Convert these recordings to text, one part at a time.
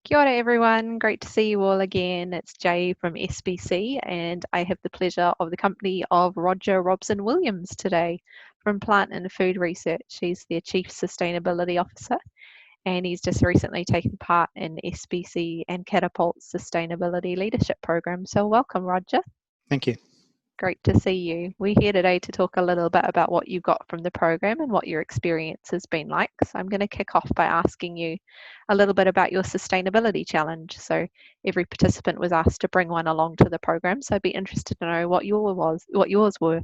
Kia ora everyone, great to see you all again. It's Jay from SBC and I have the pleasure of the company of Roger Robson Williams today from Plant and Food Research. He's their Chief Sustainability Officer and he's just recently taken part in SBC and Catapult's Sustainability Leadership Program. So welcome Roger. Thank you. Great to see you. We're here today to talk a little bit about what you got from the program and what your experience has been like. So I'm going to kick off by asking you a little bit about your sustainability challenge. So every participant was asked to bring one along to the program. So I'd be interested to know what yours were.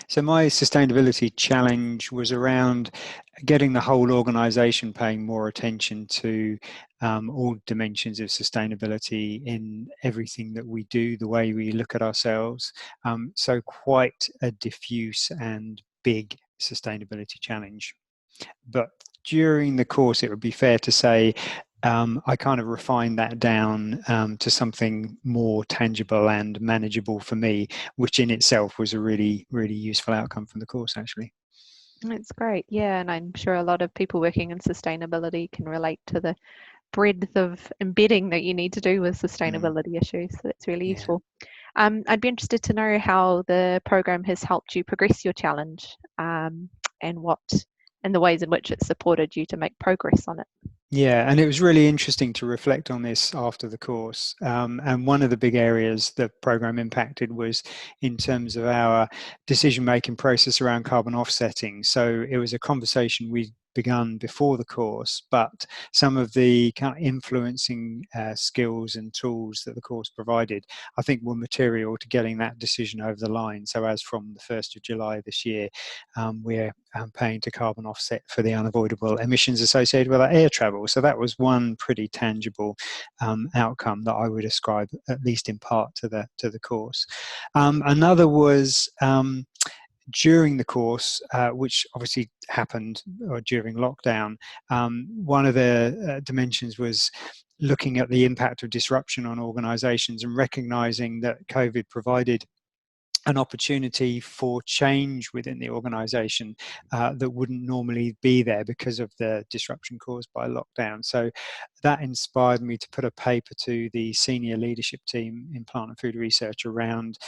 So my sustainability challenge was around getting the whole organisation paying more attention to all dimensions of sustainability in everything that we do, the way we look at ourselves. So quite a diffuse and big sustainability challenge. But during the course, it would be fair to say I kind of refined that down to something more tangible and manageable for me, which in itself was a really, really useful outcome from the course, actually. That's great. Yeah, and I'm sure a lot of people working in sustainability can relate to the breadth of embedding that you need to do with sustainability issues. So that's really Yeah. useful. I'd be interested to know how the program has helped you progress your challenge and the ways in which it supported you to make progress on it. Yeah, and it was really interesting to reflect on this after the course. And one of the big areas the program impacted was in terms of our decision-making process around carbon offsetting. So it was a conversation we begun before the course, but some of the kind of influencing skills and tools that the course provided, I think were material to getting that decision over the line. So as from the 1st of July this year, we're paying to carbon offset for the unavoidable emissions associated with our air travel. So that was one pretty tangible outcome that I would ascribe, at least in part, to the course. Another was during the course, which obviously happened during lockdown. One of the dimensions was looking at the impact of disruption on organisations and recognising that COVID provided an opportunity for change within the organisation that wouldn't normally be there because of the disruption caused by lockdown. So that inspired me to put a paper to the senior leadership team in Plant and Food Research around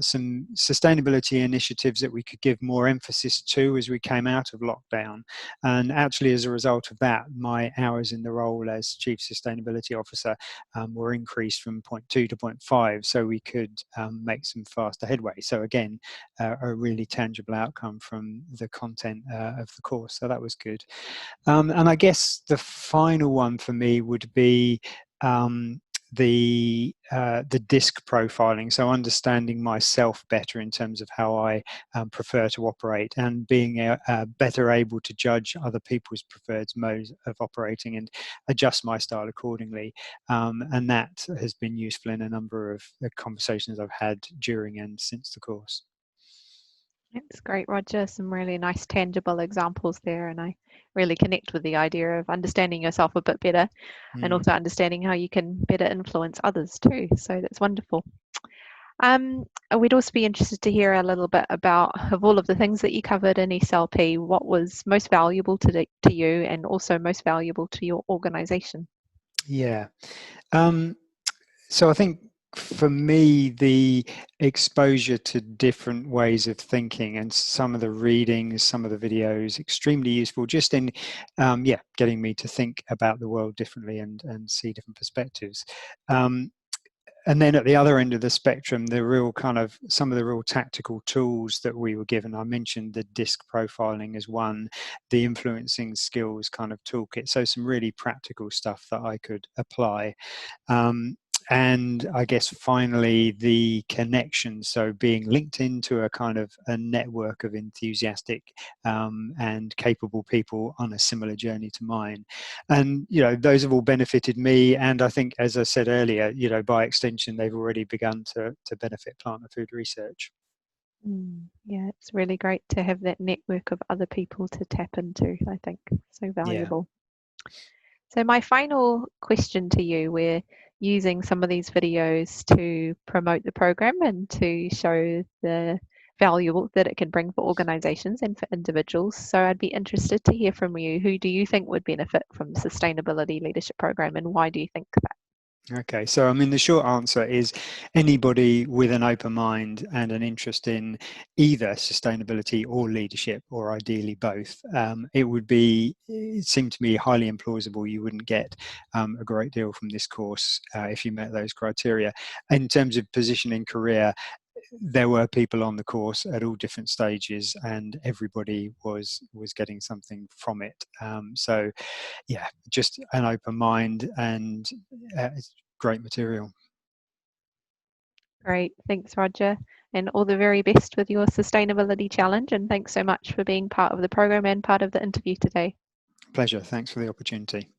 some sustainability initiatives that we could give more emphasis to as we came out of lockdown. And actually, as a result of that, my hours in the role as Chief Sustainability Officer were increased from 0.2 to 0.5, so we could make some faster headway. So again, a really tangible outcome from the content of the course. So that was good. And I guess the final one for me would be the DISC profiling, so understanding myself better in terms of how I prefer to operate and being better able to judge other people's preferred modes of operating and adjust my style accordingly. And that has been useful in a number of the conversations I've had during and since the course. That's great, Roger. Some really nice tangible examples there, and I really connect with the idea of understanding yourself a bit better and also understanding how you can better influence others too. So that's wonderful. We'd also be interested to hear a little bit about, of all of the things that you covered in SLP, what was most valuable to you and also most valuable to your organisation? Yeah. So I think for me, the exposure to different ways of thinking and some of the readings, some of the videos, extremely useful just in, getting me to think about the world differently and see different perspectives. And then at the other end of the spectrum, the real kind of some of the real tactical tools that we were given. I mentioned the DISC profiling as one, the influencing skills kind of toolkit. So some really practical stuff that I could apply. And I guess finally the connection, so being linked into a kind of a network of enthusiastic and capable people on a similar journey to mine. And, those have all benefited me. And I think, as I said earlier, by extension, they've already begun to benefit Plant and Food Research. Yeah, it's really great to have that network of other people to tap into, I think. So valuable. Yeah. So my final question to you, we're using some of these videos to promote the program and to show the value that it can bring for organizations and for individuals. So I'd be interested to hear from you. Who do you think would benefit from the Sustainability Leadership Program, and why do you think that? Okay, so I mean, the short answer is anybody with an open mind and an interest in either sustainability or leadership, or ideally both. It seemed to me highly implausible you wouldn't get a great deal from this course if you met those criteria. In terms of positioning career, there were people on the course at all different stages, and everybody was getting something from it. So yeah, just an open mind, and it's great material. Great. Thanks, Roger. And all the very best with your sustainability challenge. And thanks so much for being part of the program and part of the interview today. Pleasure. Thanks for the opportunity.